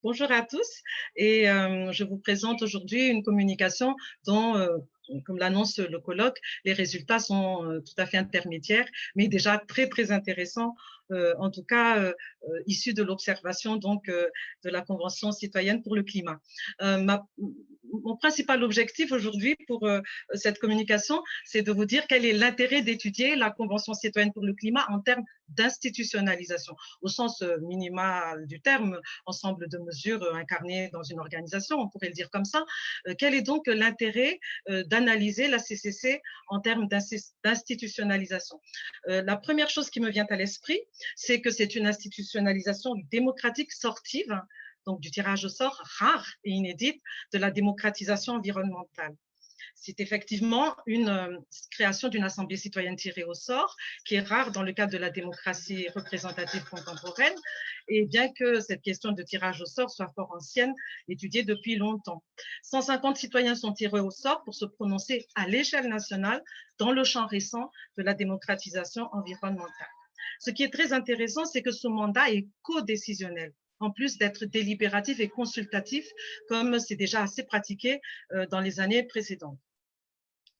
Bonjour à tous et je vous présente aujourd'hui une communication dont, comme l'annonce le colloque, les résultats sont tout à fait intermédiaires, mais déjà très, très intéressants, en tout cas issus de l'observation donc de la Convention citoyenne pour le climat. Mon principal objectif aujourd'hui pour cette communication, c'est de vous dire quel est l'intérêt d'étudier la Convention citoyenne pour le climat en termes d'institutionnalisation, au sens minimal du terme, ensemble de mesures incarnées dans une organisation, on pourrait le dire comme ça. Quel est donc l'intérêt d'analyser la CCC en termes d'institutionnalisation? La première chose qui me vient à l'esprit, c'est que c'est une institutionnalisation démocratique sortive, donc du tirage au sort rare et inédite de la démocratisation environnementale. C'est effectivement une création d'une assemblée citoyenne tirée au sort, qui est rare dans le cadre de la démocratie représentative contemporaine, et bien que cette question de tirage au sort soit fort ancienne, étudiée depuis longtemps. 150 citoyens sont tirés au sort pour se prononcer à l'échelle nationale dans le champ récent de la démocratisation environnementale. Ce qui est très intéressant, c'est que ce mandat est codécisionnel, en plus d'être délibératif et consultatif, comme c'est déjà assez pratiqué dans les années précédentes.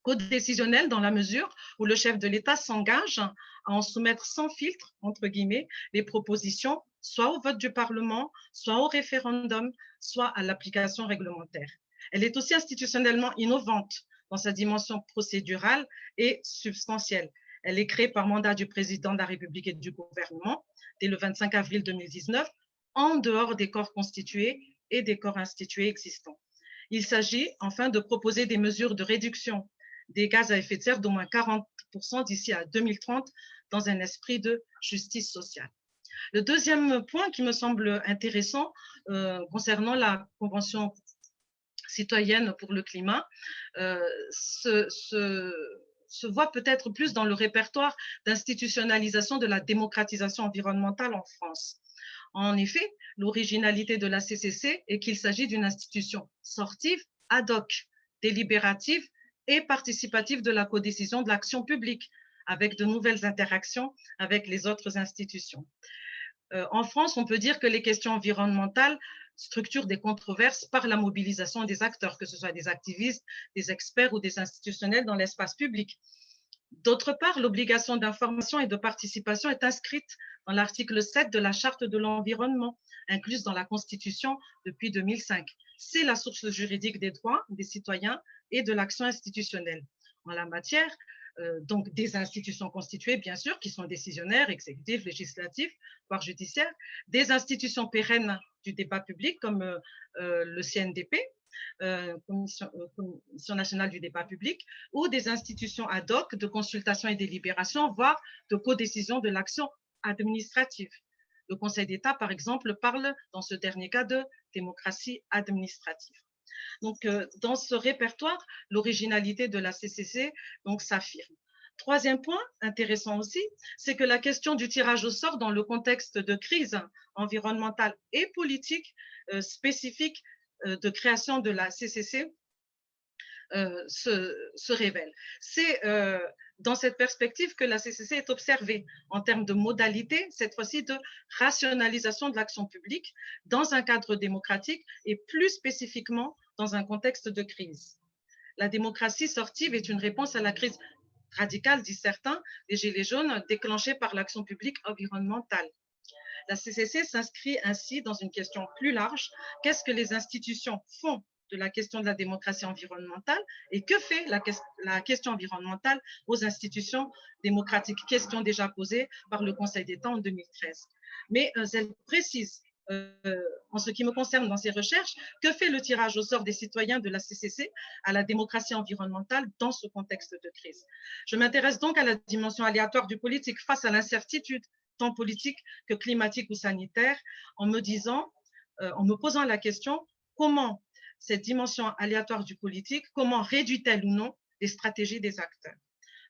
Codécisionnel dans la mesure où le chef de l'État s'engage à en soumettre sans filtre, entre guillemets, les propositions, soit au vote du Parlement, soit au référendum, soit à l'application réglementaire. Elle est aussi institutionnellement innovante dans sa dimension procédurale et substantielle. Elle est créée par mandat du président de la République et du gouvernement dès le 25 avril 2019, en dehors des corps constitués et des corps institués existants. Il s'agit enfin de proposer des mesures de réduction des gaz à effet de serre d'au moins 40% d'ici à 2030 dans un esprit de justice sociale. Le deuxième point qui me semble intéressant concernant la Convention citoyenne pour le climat se voit peut-être plus dans le répertoire d'institutionnalisation de la démocratisation environnementale en France. En effet, l'originalité de la CCC est qu'il s'agit d'une institution sortive, ad hoc, délibérative et participative de la codécision de l'action publique, avec de nouvelles interactions avec les autres institutions. En France, on peut dire que les questions environnementales structurent des controverses par la mobilisation des acteurs, que ce soit des activistes, des experts ou des institutionnels dans l'espace public. D'autre part, l'obligation d'information et de participation est inscrite dans l'article 7 de la Charte de l'environnement, incluse dans la Constitution depuis 2005. C'est la source juridique des droits des citoyens et de l'action institutionnelle. En la matière, donc des institutions constituées, bien sûr, qui sont décisionnaires, exécutives, législatives, voire judiciaires, des institutions pérennes du débat public comme le CNDP, Commission nationale du débat public, ou des institutions ad hoc de consultation et délibération, voire de codécision de l'action administrative. Le Conseil d'État, par exemple, parle dans ce dernier cas de démocratie administrative. Donc, dans ce répertoire, l'originalité de la CCC s'affirme. Troisième point intéressant aussi, c'est que la question du tirage au sort dans le contexte de crise environnementale et politique spécifique de création de la CCC se révèle. C'est dans cette perspective que la CCC est observée en termes de modalités, cette fois-ci de rationalisation de l'action publique dans un cadre démocratique et plus spécifiquement dans un contexte de crise. La démocratie sortive est une réponse à la crise radicale, disent certains, des Gilets jaunes déclenchée par l'action publique environnementale. La CCC s'inscrit ainsi dans une question plus large. Qu'est-ce que les institutions font de la question de la démocratie environnementale et que fait la question environnementale aux institutions démocratiques? Question déjà posée par le Conseil d'État en 2013. Mais elle précise, en ce qui me concerne dans ces recherches, que fait le tirage au sort des citoyens de la CCC à la démocratie environnementale dans ce contexte de crise. Je m'intéresse donc à la dimension aléatoire du politique face à l'incertitude tant politique que climatique ou sanitaire, en me posant la question, comment cette dimension aléatoire du politique, comment réduit-elle ou non les stratégies des acteurs?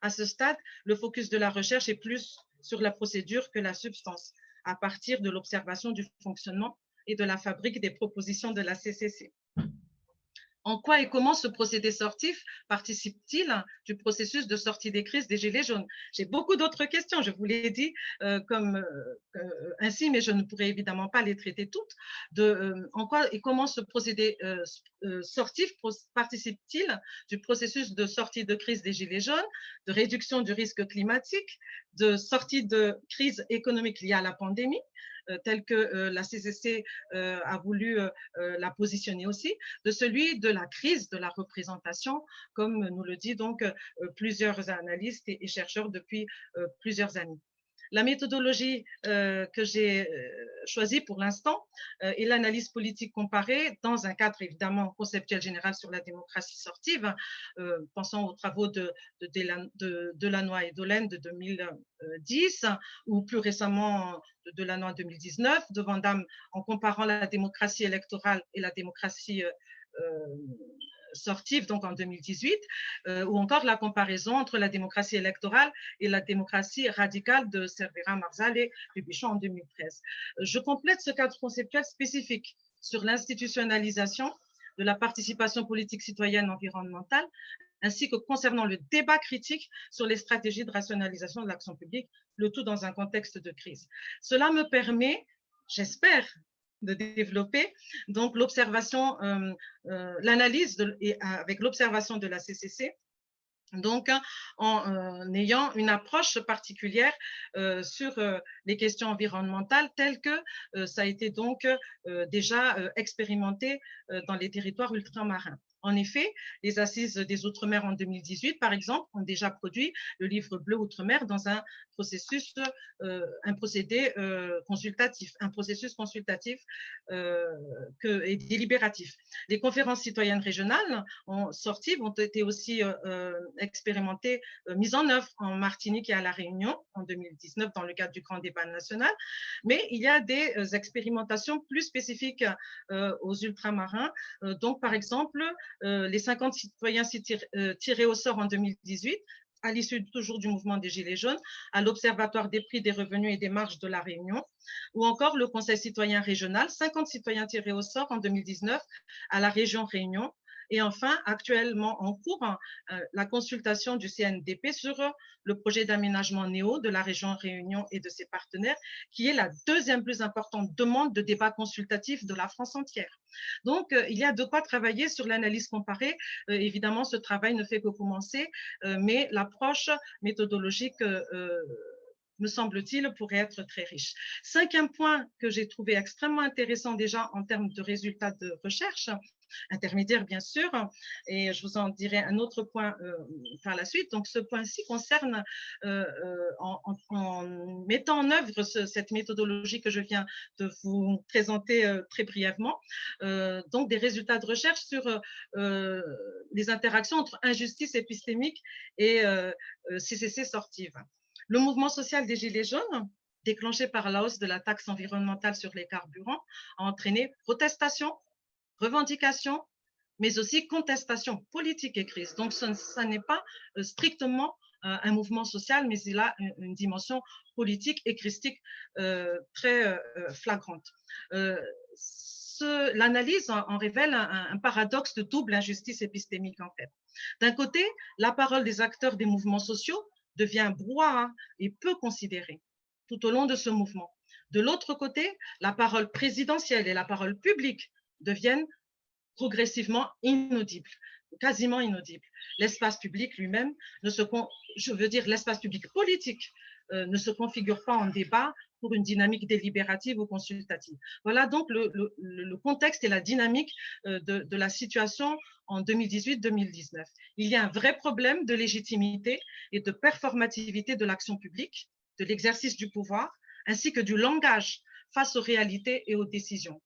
À ce stade, le focus de la recherche est plus sur la procédure que la substance, à partir de l'observation du fonctionnement et de la fabrique des propositions de la CCC. En quoi et comment ce procédé sortif participe-t-il du processus de sortie des crises des Gilets jaunes? J'ai beaucoup d'autres questions, je vous l'ai dit ainsi, mais je ne pourrai évidemment pas les traiter toutes. En quoi et comment ce procédé sortif participe-t-il du processus de sortie de crise des Gilets jaunes, de réduction du risque climatique, de sortie de crise économique liée à la pandémie, telle que la CCC a voulu la positionner aussi, de celui de la crise de la représentation, comme nous le dit donc plusieurs analystes et chercheurs depuis plusieurs années. La méthodologie que j'ai choisie pour l'instant est l'analyse politique comparée dans un cadre évidemment conceptuel général sur la démocratie sortive, pensant aux travaux de Delannoy et Dollen de 2010 ou plus récemment de Delannoy en 2019, de Van Damme en comparant la démocratie électorale et la démocratie sortive, donc en 2018, ou encore la comparaison entre la démocratie électorale et la démocratie radicale de Cervera, Marzal et Bibichon en 2013. Je complète ce cadre conceptuel spécifique sur l'institutionnalisation de la participation politique citoyenne environnementale, ainsi que concernant le débat critique sur les stratégies de rationalisation de l'action publique, le tout dans un contexte de crise. Cela me permet, j'espère, de développer donc l'observation, l'analyse avec l'observation de la CCC, donc en ayant une approche particulière sur les questions environnementales telles que ça a été donc déjà expérimenté dans les territoires ultramarins. En effet, les Assises des Outre-mer en 2018, par exemple, ont déjà produit le livre bleu Outre-mer dans un processus, un processus consultatif et délibératif. Les conférences citoyennes régionales ont été aussi expérimentées, mises en œuvre en Martinique et à La Réunion en 2019 dans le cadre du grand débat national. Mais il y a des expérimentations plus spécifiques aux ultramarins. Donc, par exemple, les 50 citoyens tirés au sort en 2018, à l'issue toujours du mouvement des Gilets jaunes, à l'Observatoire des prix, des revenus et des marges de La Réunion, ou encore le Conseil citoyen régional, 50 citoyens tirés au sort en 2019 à la région Réunion. Et enfin, actuellement en cours, la consultation du CNDP sur le projet d'aménagement NÉO de la région Réunion et de ses partenaires, qui est la deuxième plus importante demande de débat consultatif de la France entière. Donc, il y a de quoi travailler sur l'analyse comparée. Évidemment, ce travail ne fait que commencer, mais l'approche méthodologique me semble-t-il, pourrait être très riche. Cinquième point que j'ai trouvé extrêmement intéressant déjà en termes de résultats de recherche, intermédiaire bien sûr, et je vous en dirai un autre point par la suite. Donc ce point-ci concerne, en mettant en œuvre cette méthodologie que je viens de vous présenter très brièvement, donc des résultats de recherche sur les interactions entre injustice épistémique et CCC sortive. Le mouvement social des Gilets jaunes, déclenché par la hausse de la taxe environnementale sur les carburants, a entraîné protestation, revendication, mais aussi contestation politique et crise. Donc, ça n'est pas strictement un mouvement social, mais il a une dimension politique et christique très flagrante. L'analyse en révèle un paradoxe de double injustice épistémique, en fait. D'un côté, la parole des acteurs des mouvements sociaux devient brouhaha et peu considérée tout au long de ce mouvement. De l'autre côté, la parole présidentielle et la parole publique deviennent progressivement inaudibles, quasiment inaudibles. L'espace public lui-même, l'espace public politique ne se configure pas en débat pour une dynamique délibérative ou consultative. Voilà donc le contexte et la dynamique de la situation en 2018-2019. Il y a un vrai problème de légitimité et de performativité de l'action publique, de l'exercice du pouvoir, ainsi que du langage face aux réalités et aux décisions.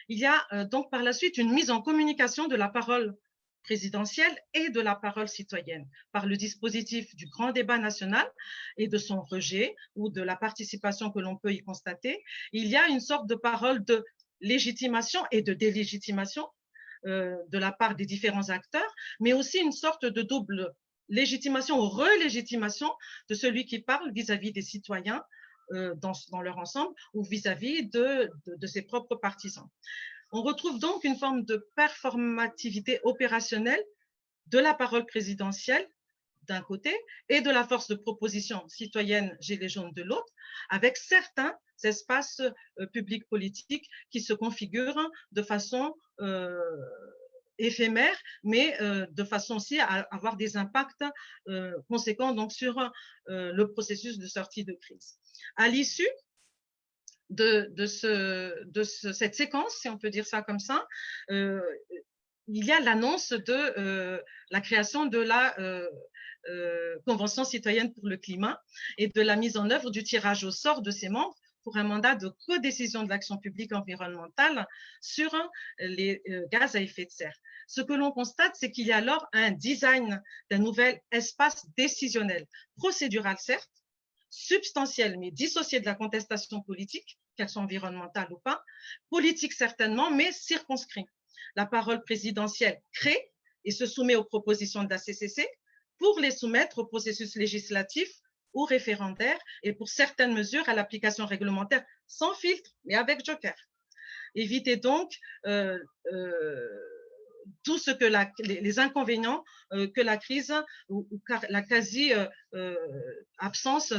Il y a donc par la suite une mise en communication de la parole présidentielle et de la parole citoyenne par le dispositif du grand débat national et de son rejet ou de la participation que l'on peut y constater. Il y a une sorte de parole de légitimation et de délégitimation de la part des différents acteurs, mais aussi une sorte de double légitimation ou relégitimation de celui qui parle vis-à-vis des citoyens dans leur ensemble ou vis-à-vis de ses propres partisans. On retrouve donc une forme de performativité opérationnelle de la parole présidentielle d'un côté et de la force de proposition citoyenne Gilets jaunes de l'autre, avec certains espaces publics politiques qui se configurent de façon éphémère, mais de façon aussi à avoir des impacts conséquents donc, sur le processus de sortie de crise. À l'issue cette séquence, si on peut dire ça comme ça, il y a l'annonce de la création de la Convention citoyenne pour le climat et de la mise en œuvre du tirage au sort de ses membres pour un mandat de codécision de l'action publique environnementale sur les gaz à effet de serre. Ce que l'on constate, c'est qu'il y a alors un design d'un nouvel espace décisionnel, procédural certes, substantiel mais dissocié de la contestation politique, qu'elle soit environnementale ou pas, politique certainement, mais circonscrit. La parole présidentielle crée et se soumet aux propositions de la CCC pour les soumettre au processus législatif ou référendaire et pour certaines mesures à l'application réglementaire sans filtre, mais avec joker. Évitez donc tout ce que les inconvénients que la crise ou la quasi-absence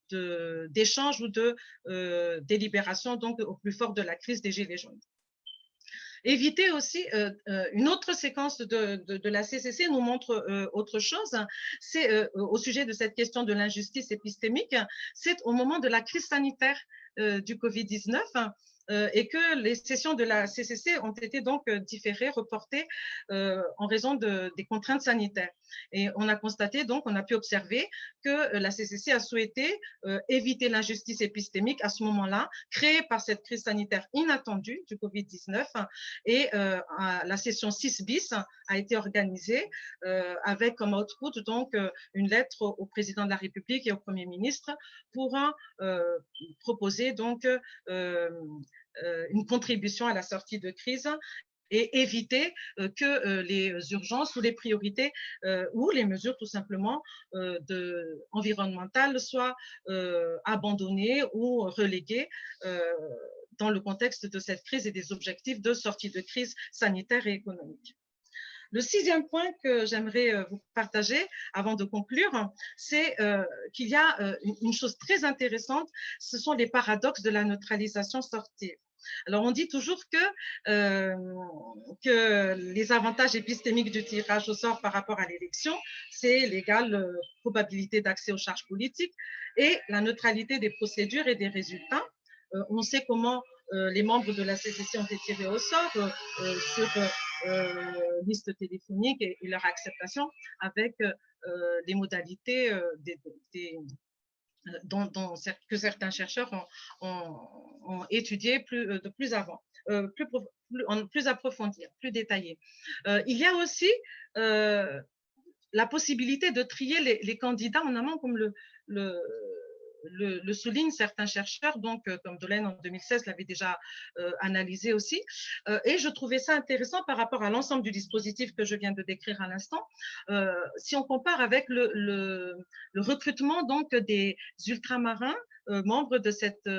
d'échange ou de délibération donc au plus fort de la crise des Gilets jaunes. Éviter aussi une autre séquence de la CCC nous montre autre chose. C'est au sujet de cette question de l'injustice épistémique, c'est au moment de la crise sanitaire du Covid-19 et que les sessions de la CCC ont été donc différées, reportées en raison des contraintes sanitaires. Et on a constaté, donc, on a pu observer que la CCC a souhaité éviter l'injustice épistémique à ce moment-là, créée par cette crise sanitaire inattendue du Covid-19. Et la session 6 bis a été organisée avec comme output donc une lettre au président de la République et au Premier ministre pour proposer donc une contribution à la sortie de crise et éviter que les urgences ou les priorités ou les mesures tout simplement environnementales soient abandonnées ou reléguées dans le contexte de cette crise et des objectifs de sortie de crise sanitaire et économique. Le sixième point que j'aimerais vous partager avant de conclure, c'est qu'il y a une chose très intéressante, ce sont les paradoxes de la neutralisation sortie. Alors, on dit toujours que les avantages épistémiques du tirage au sort par rapport à l'élection, c'est l'égale probabilité d'accès aux charges politiques et la neutralité des procédures et des résultats. On sait comment les membres de la CCC ont été tirés au sort sur liste téléphonique et leur acceptation avec les modalités que certains chercheurs ont étudié de plus avant, plus approfondi, plus détaillé. Il y a aussi la possibilité de trier les candidats en amont, comme le soulignent certains chercheurs, donc comme Delaine en 2016 l'avait déjà analysé aussi, et je trouvais ça intéressant par rapport à l'ensemble du dispositif que je viens de décrire à l'instant. Si on compare avec le recrutement donc des ultramarins membres de cette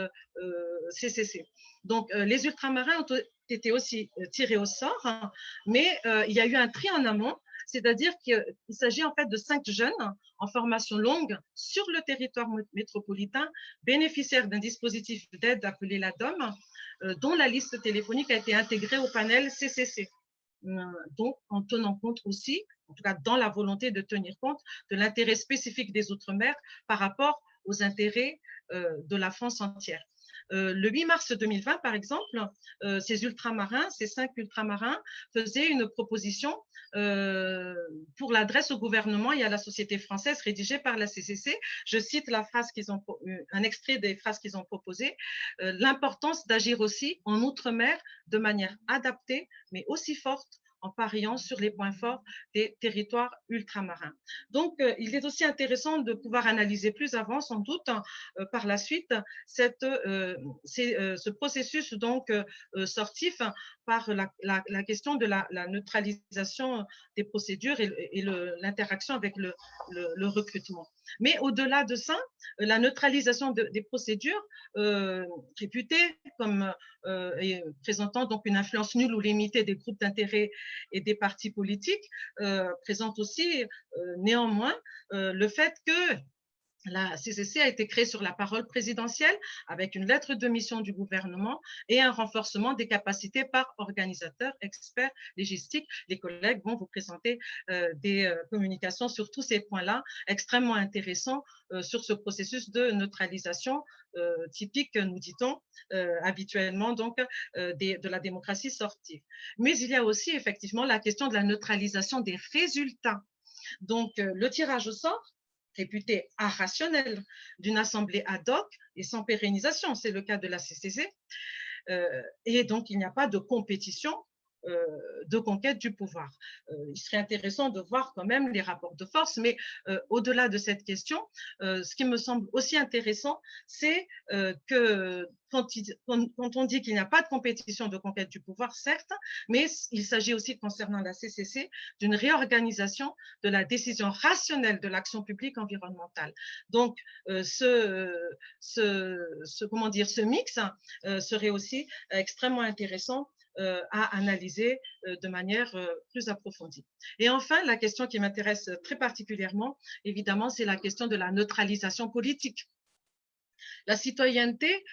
CCC. Donc les ultramarins ont été aussi tirés au sort, hein, mais il y a eu un tri en amont. C'est-à-dire qu'il s'agit en fait de 5 jeunes en formation longue sur le territoire métropolitain, bénéficiaires d'un dispositif d'aide appelé l'ADOM, dont la liste téléphonique a été intégrée au panel CCC. Donc, en tenant compte aussi, en tout cas dans la volonté de tenir compte de l'intérêt spécifique des Outre-mer par rapport aux intérêts de la France entière. Le 8 mars 2020, par exemple, ces ultramarins, ces 5 ultramarins faisaient une proposition pour l'adresse au gouvernement et à la société française rédigée par la CCC. Je cite un extrait des phrases qu'ils ont proposées. L'importance d'agir aussi en Outre-mer de manière adaptée, mais aussi forte, en pariant sur les points forts des territoires ultramarins. Donc, il est aussi intéressant de pouvoir analyser plus avant, sans doute, par la suite, ce processus donc sortif par la question de la neutralisation des procédures et l'interaction avec le recrutement. Mais au-delà de ça, la neutralisation des procédures réputées comme présentant donc une influence nulle ou limitée des groupes d'intérêt et des partis politiques présente aussi néanmoins le fait que la CCC a été créée sur la parole présidentielle avec une lettre de mission du gouvernement et un renforcement des capacités par organisateurs, experts, légistiques. Les collègues vont vous présenter des communications sur tous ces points-là, extrêmement intéressants sur ce processus de neutralisation typique, nous dit-on, habituellement donc de la démocratie sortie. Mais il y a aussi effectivement la question de la neutralisation des résultats. Donc, le tirage au sort réputé irrationnel d'une assemblée ad hoc et sans pérennisation, c'est le cas de la CCC, et donc il n'y a pas de compétition de conquête du pouvoir. Il serait intéressant de voir quand même les rapports de force, mais au-delà de cette question, ce qui me semble aussi intéressant, c'est que quand on dit qu'il n'y a pas de compétition de conquête du pouvoir, certes, mais il s'agit aussi, concernant la CCC, d'une réorganisation de la décision rationnelle de l'action publique environnementale. Donc, ce mix serait aussi extrêmement intéressant à analyser de manière plus approfondie. Et enfin, la question qui m'intéresse très particulièrement, évidemment, c'est la question de la neutralisation politique. La citoyenneté,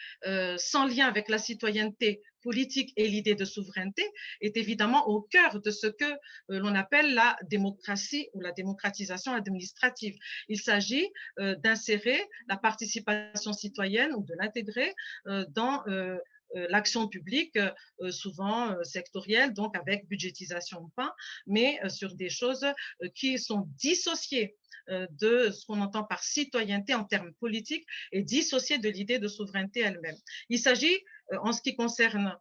sans lien avec la citoyenneté politique et l'idée de souveraineté, est évidemment au cœur de ce que l'on appelle la démocratie ou la démocratisation administrative. Il s'agit d'insérer la participation citoyenne ou de l'intégrer dans l'action publique, souvent sectorielle, donc avec budgétisation ou pas, mais sur des choses qui sont dissociées de ce qu'on entend par citoyenneté en termes politiques et dissociées de l'idée de souveraineté elle-même. Il s'agit, en ce qui concerne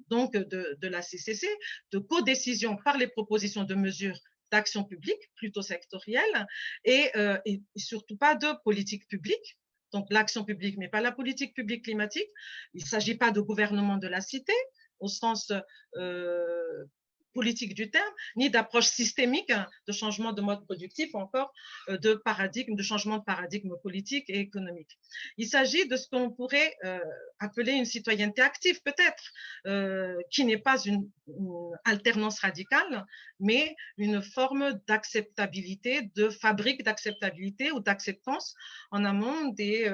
donc de la CCC, de codécision par les propositions de mesures d'action publique, plutôt sectorielle, et surtout pas de politique publique. Donc l'action publique, mais pas la politique publique climatique. Il ne s'agit pas de gouvernement de la cité, au sens politique du terme, ni d'approche systémique de changement de mode productif, ou encore de paradigme, de changement de paradigme politique et économique. Il s'agit de ce qu'on pourrait appeler une citoyenneté active, peut-être, qui n'est pas une alternance radicale, mais une forme d'acceptabilité, de fabrique d'acceptabilité ou d'acceptance en amont des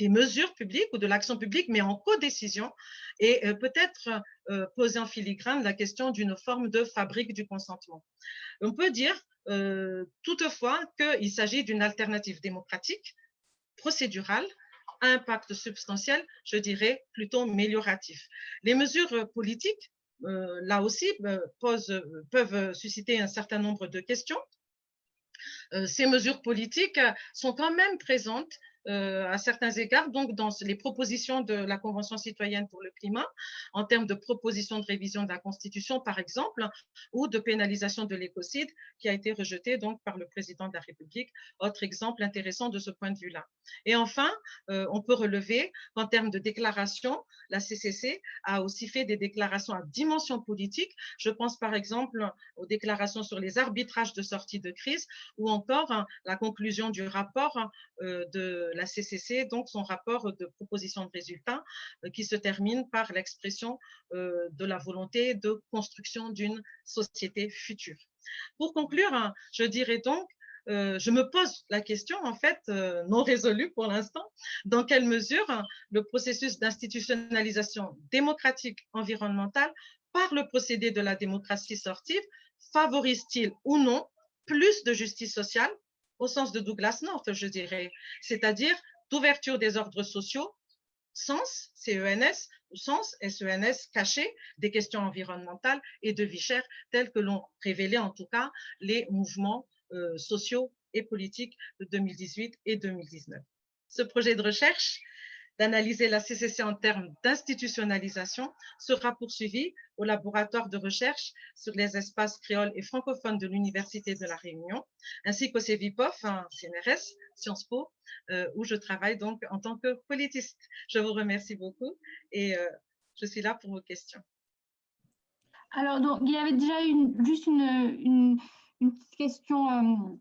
mesures publiques ou de l'action publique, mais en codécision, et peut-être poser en filigrane la question d'une forme de fabrique du consentement. On peut dire toutefois qu'il s'agit d'une alternative démocratique, procédurale, à impact substantiel, je dirais plutôt amélioratif. Les mesures politiques, là aussi, peuvent susciter un certain nombre de questions. Ces mesures politiques sont quand même présentes à certains égards, donc dans les propositions de la Convention citoyenne pour le climat, en termes de propositions de révision de la Constitution, par exemple, ou de pénalisation de l'écocide, qui a été rejeté donc par le président de la République. Autre exemple intéressant de ce point de vue-là. Et enfin, on peut relever qu'en termes de déclaration, la CCC a aussi fait des déclarations à dimension politique. Je pense par exemple aux déclarations sur les arbitrages de sortie de crise, ou encore la conclusion du rapport de la CCC, donc son rapport de proposition de résultats, qui se termine par l'expression de la volonté de construction d'une société future. Pour conclure, je dirais donc, je me pose la question, en fait, non résolue pour l'instant, dans quelle mesure le processus d'institutionnalisation démocratique environnementale par le procédé de la démocratie sortive favorise-t-il ou non plus de justice sociale, au sens de Douglas North, je dirais, c'est-à-dire d'ouverture des ordres sociaux, sens, CENS, ou sens, SENS, caché, des questions environnementales et de vie chère, telles que l'ont révélé en tout cas les mouvements sociaux et politiques de 2018 et 2019. Ce projet de recherche d'analyser la CCC en termes d'institutionnalisation sera poursuivie au laboratoire de recherche sur les espaces créoles et francophones de l'Université de La Réunion, ainsi qu'au CEVIPOF, CNRS, Sciences Po, où je travaille donc en tant que politiste. Je vous remercie beaucoup et je suis là pour vos questions. Alors, donc, il y avait déjà juste une petite question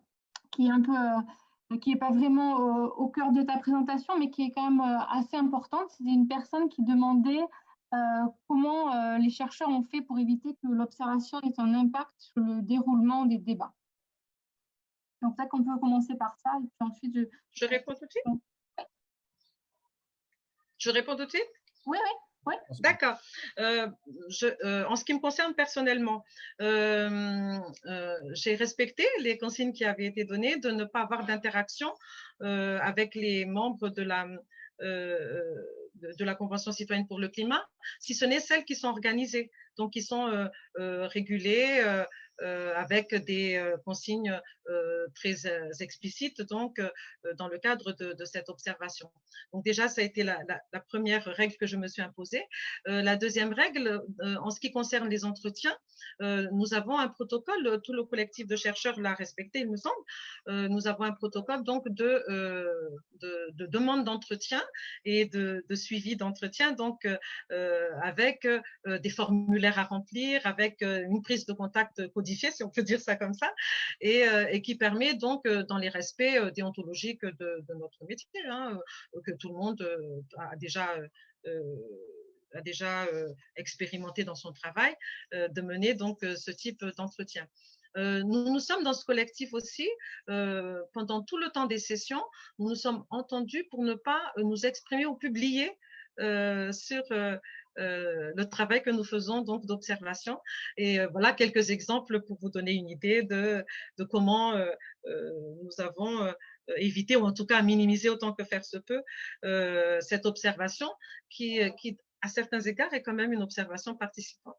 qui est un peu, qui n'est pas vraiment au cœur de ta présentation, mais qui est quand même assez importante. C'est une personne qui demandait comment les chercheurs ont fait pour éviter que l'observation ait un impact sur le déroulement des débats. Donc, ça qu'on peut commencer par ça, et puis ensuite je réponds tout de suite. Je réponds tout de suite? Oui, oui. Oui. D'accord. En ce qui me concerne personnellement, j'ai respecté les consignes qui avaient été données de ne pas avoir d'interaction avec les membres de la Convention citoyenne pour le climat, si ce n'est celles qui sont organisées, donc qui sont régulées avec des consignes très explicites, donc dans le cadre de cette observation. Donc déjà, ça a été la première règle que je me suis imposée. La deuxième règle, en ce qui concerne les entretiens, nous avons un protocole, tout le collectif de chercheurs l'a respecté, il me semble. Nous avons un protocole donc de demande d'entretien et de suivi d'entretien, donc avec des formulaires à remplir, avec une prise de contact codifiée, si on peut dire ça comme ça, et qui permet donc, dans les respects déontologiques de notre métier, hein, que tout le monde a déjà expérimenté dans son travail, de mener donc ce type d'entretien. Nous sommes dans ce collectif aussi, pendant tout le temps des sessions, nous nous sommes entendus pour ne pas nous exprimer ou publier sur le travail que nous faisons donc d'observation. Et voilà quelques exemples pour vous donner une idée de comment nous avons évité, ou en tout cas minimiser autant que faire se peut, cette observation qui, à certains égards, est quand même une observation participante.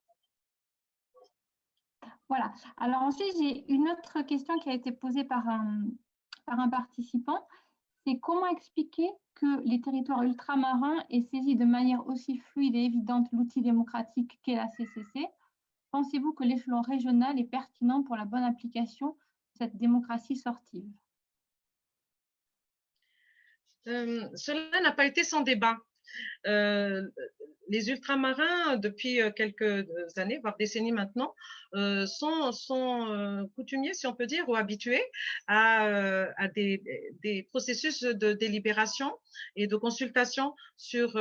Voilà. Alors ensuite, j'ai une autre question qui a été posée par un participant. C'est comment expliquer que les territoires ultramarins aient saisi de manière aussi fluide et évidente l'outil démocratique qu'est la CCC? Pensez-vous que l'échelon régional est pertinent pour la bonne application de cette démocratie sortive? Cela n'a pas été sans débat. Les ultramarins, depuis quelques années, voire décennies maintenant, sont coutumiers, si on peut dire, ou habitués à des processus de délibération et de consultation sur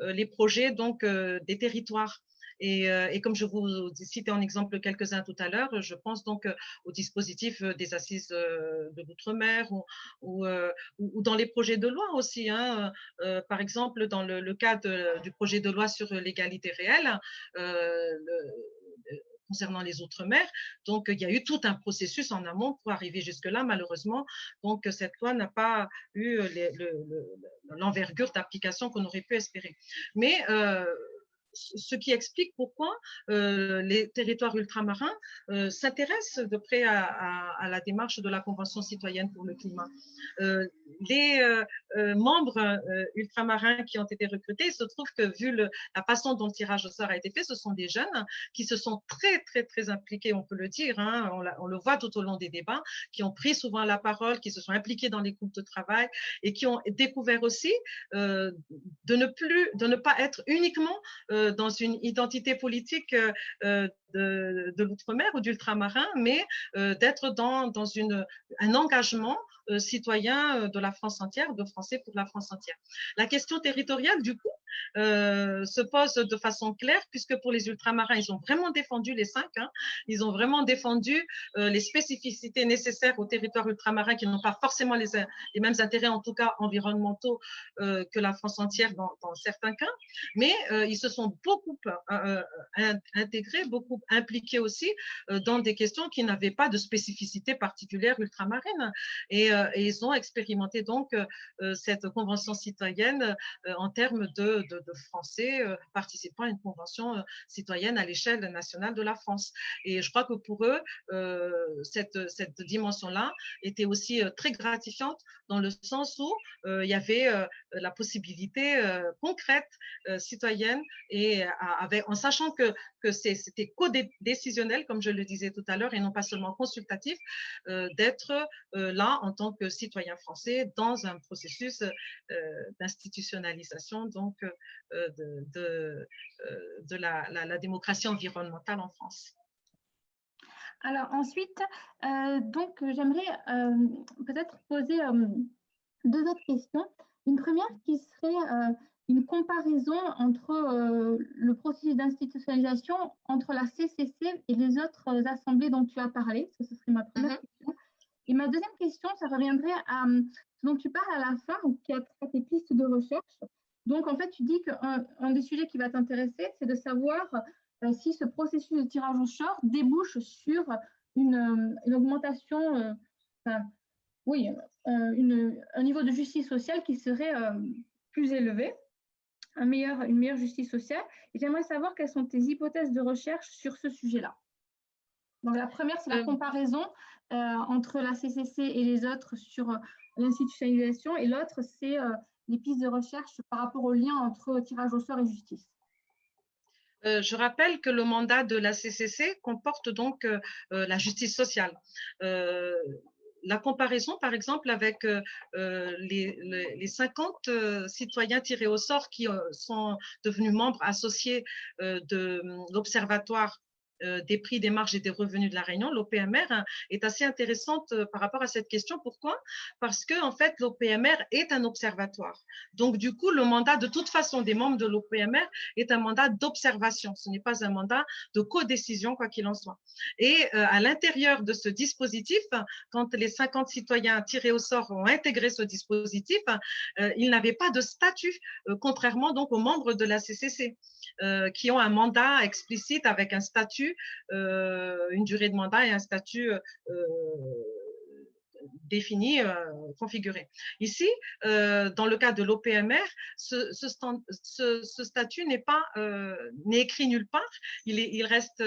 les projets donc, des territoires. Et comme je vous citais en exemple quelques-uns tout à l'heure, je pense donc au dispositif des assises de l'outre-mer ou dans les projets de loi aussi, hein. Par exemple, dans le cas du projet de loi sur l'égalité réelle, concernant les outre-mer. Donc, il y a eu tout un processus en amont pour arriver jusque-là, malheureusement. Donc, cette loi n'a pas eu l'envergure d'application qu'on aurait pu espérer. Mais ce qui explique pourquoi les territoires ultramarins s'intéressent de près à la démarche de la Convention citoyenne pour le climat. Les membres ultramarins qui ont été recrutés, il se trouve que vu la façon dont le tirage au sort a été fait, ce sont des jeunes qui se sont très impliqués, on peut le dire, hein, on le voit tout au long des débats, qui ont pris souvent la parole, qui se sont impliqués dans les groupes de travail et qui ont découvert aussi de ne pas être uniquement dans une identité politique de l'outre-mer ou d'ultramarin, mais d'être dans un engagement citoyen de la France entière, de Français pour la France entière. La question territoriale, du coup, se pose de façon claire, puisque pour les ultramarins, ils ont vraiment défendu les 5, hein, ils ont vraiment défendu les spécificités nécessaires aux territoires ultramarins qui n'ont pas forcément les mêmes intérêts, en tout cas environnementaux, que la France entière dans certains cas, mais ils se sont beaucoup intégrés, beaucoup impliqués aussi dans des questions qui n'avaient pas de spécificité particulière ultramarine. Et ils ont expérimenté donc cette convention citoyenne en termes de de Français participant à une convention citoyenne à l'échelle nationale de la France. Et je crois que pour eux, cette dimension-là était aussi très gratifiante dans le sens où il y avait la possibilité concrète citoyenne et en sachant que c'était co-décisionnel, comme je le disais tout à l'heure, et non pas seulement consultatif, d'être là en tant que citoyen français dans un processus d'institutionnalisation donc de la démocratie environnementale en France. Alors ensuite, donc j'aimerais peut-être poser deux autres questions. Une première qui serait une comparaison entre le processus d'institutionnalisation entre la CCC et les autres assemblées dont tu as parlé. Ça, ce serait ma première question. Et ma deuxième question, ça reviendrait à ce dont tu parles à la fin, qui a tes pistes de recherche. Donc, en fait, tu dis qu'un des sujets qui va t'intéresser, c'est de savoir si ce processus de tirage au sort débouche sur une augmentation, un niveau de justice sociale qui serait plus élevé, une meilleure justice sociale. Et j'aimerais savoir quelles sont tes hypothèses de recherche sur ce sujet-là. Donc, la première, c'est la comparaison entre la CCC et les autres sur l'institutionnalisation, et l'autre, c'est les pistes de recherche par rapport au lien entre tirage au sort et justice. Je rappelle que le mandat de la CCC comporte donc la justice sociale. La comparaison, par exemple, avec les 50 citoyens tirés au sort qui sont devenus membres associés de l'Observatoire des prix, des marges et des revenus de la Réunion, l'OPMR, est assez intéressante par rapport à cette question. Pourquoi? Parce que en fait, l'OPMR est un observatoire. Donc, du coup, le mandat de toute façon des membres de l'OPMR est un mandat d'observation. Ce n'est pas un mandat de codécision, quoi qu'il en soit. Et à l'intérieur de ce dispositif, quand les 50 citoyens tirés au sort ont intégré ce dispositif, ils n'avaient pas de statut, contrairement donc aux membres de la CCC. Qui ont un mandat explicite avec un statut, une durée de mandat et un statut défini, configuré. Ici, dans le cas de l'OPMR, ce statut n'est écrit nulle part, il reste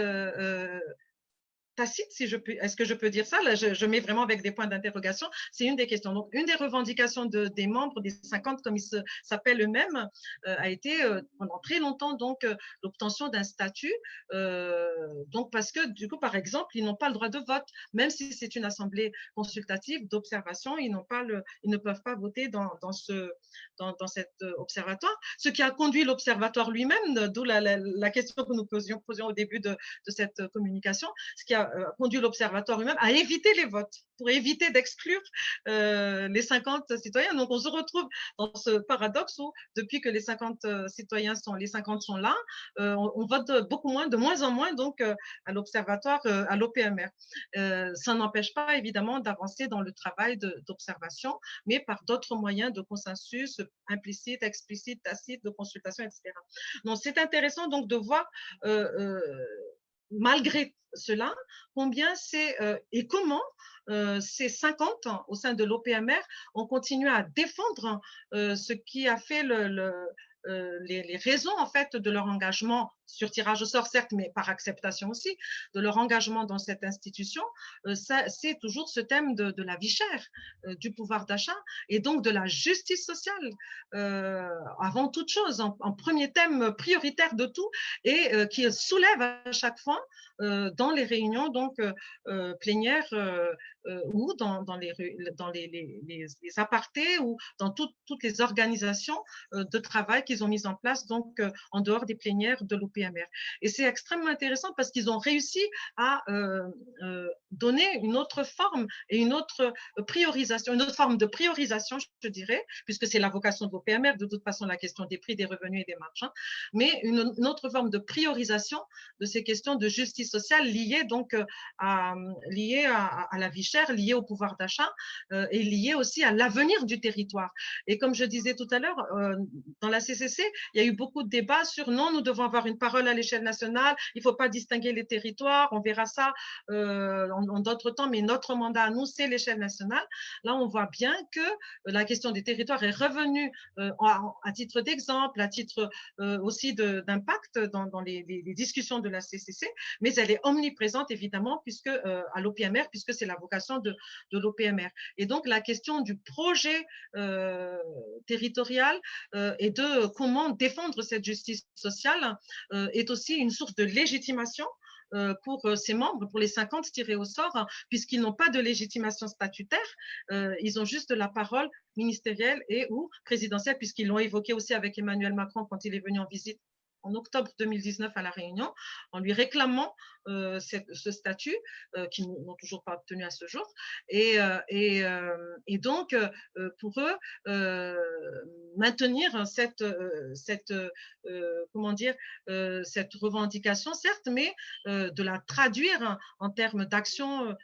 tacite, si je peux, est-ce que je peux dire ça? Là, je mets vraiment avec des points d'interrogation. C'est une des questions. Donc, une des revendications des membres, des 50, comme ils s'appellent eux-mêmes, a été pendant très longtemps donc l'obtention d'un statut. Donc, parce que du coup, par exemple, ils n'ont pas le droit de vote, même si c'est une assemblée consultative d'observation, ils ne peuvent pas voter dans cet observatoire. Ce qui a conduit l'observatoire lui-même, d'où la question que nous posions au début de cette communication, ce qui a conduit l'observatoire lui-même à éviter les votes, pour éviter d'exclure les 50 citoyens. Donc, on se retrouve dans ce paradoxe où, depuis que les 50 citoyens les 50 sont là, on vote de moins en moins donc à l'observatoire, à l'OPMR. Ça n'empêche pas évidemment d'avancer dans le travail d'observation, mais par d'autres moyens de consensus implicite, explicite, tacite, de consultation, etc. Donc, c'est intéressant donc de voir malgré cela, combien et comment ces 50 au sein de l'OPMR ont continué à défendre ce qui a fait les raisons en fait de leur engagement sur tirage au sort, certes, mais par acceptation aussi, de leur engagement dans cette institution. C'est toujours ce thème de la vie chère, du pouvoir d'achat et donc de la justice sociale avant toute chose, en premier thème prioritaire de tout, et qui soulève à chaque fois dans les réunions donc plénières ou dans les apartés ou dans toutes les organisations de travail qu'ils ont mises en place donc en dehors des plénières de l'OPMR. Et c'est extrêmement intéressant parce qu'ils ont réussi à donner une autre forme et une autre priorisation, une autre forme de priorisation, je dirais, puisque c'est la vocation de l'OPMR, de toute façon la question des prix, des revenus et des marges, hein, mais une autre forme de priorisation de ces questions de justice sociale liées donc à la vie chère, liées au pouvoir d'achat et liées aussi à l'avenir du territoire. Et comme je disais tout à l'heure, dans la CCC, CCC, il y a eu beaucoup de débats sur non, nous devons avoir une parole à l'échelle nationale, il ne faut pas distinguer les territoires, on verra ça en d'autres temps, mais notre mandat à nous, c'est l'échelle nationale. Là, on voit bien que la question des territoires est revenue à titre d'exemple, à titre aussi d'impact dans les discussions de la CCC, mais elle est omniprésente évidemment puisque à l'OPMR, puisque c'est la vocation de l'OPMR. Et donc la question du projet territorial et de comment défendre cette justice sociale est aussi une source de légitimation pour ses membres, pour les 50 tirés au sort, puisqu'ils n'ont pas de légitimation statutaire, ils ont juste la parole ministérielle et ou présidentielle, puisqu'ils l'ont évoqué aussi avec Emmanuel Macron quand il est venu en visite en octobre 2019 à La Réunion, en lui réclamant ce statut qu'ils n'ont toujours pas obtenu à ce jour. Et donc, pour eux, maintenir cette comment dire, cette revendication, certes, mais de la traduire en termes d'actions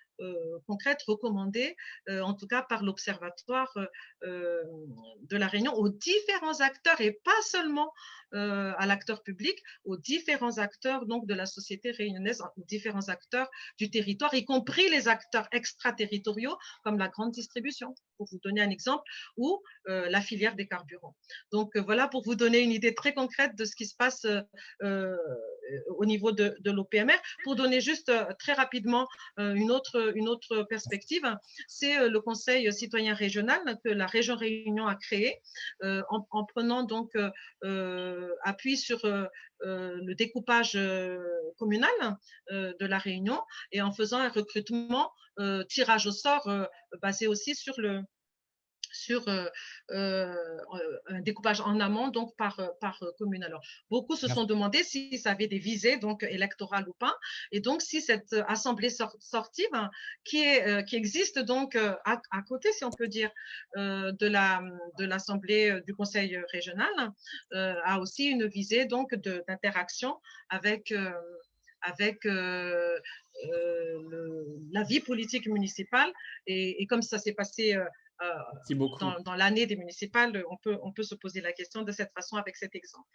concrètes recommandées, en tout cas par l'Observatoire de La Réunion, aux différents acteurs et pas seulement à l'acteur public, aux différents acteurs donc de la société réunionnaise, aux différents acteurs du territoire, y compris les acteurs extraterritoriaux comme la grande distribution, pour vous donner un exemple, ou la filière des carburants. Donc voilà pour vous donner une idée très concrète de ce qui se passe au niveau de l'OPMR. Pour donner juste très rapidement une autre perspective, c'est le Conseil citoyen régional que la région Réunion a créé en prenant donc appui sur le découpage communal de la Réunion et en faisant un recrutement tirage au sort basé aussi sur un découpage en amont, donc par commune. Alors, beaucoup se sont demandé si ça avait des visées donc électorales ou pas. Et donc, si cette assemblée sortive, qui existe donc à côté, si on peut dire, de l'assemblée du conseil régional, a aussi une visée donc d'interaction avec la vie politique municipale. Et comme ça s'est passé Merci beaucoup. dans l'année des municipales, on peut se poser la question de cette façon avec cet exemple.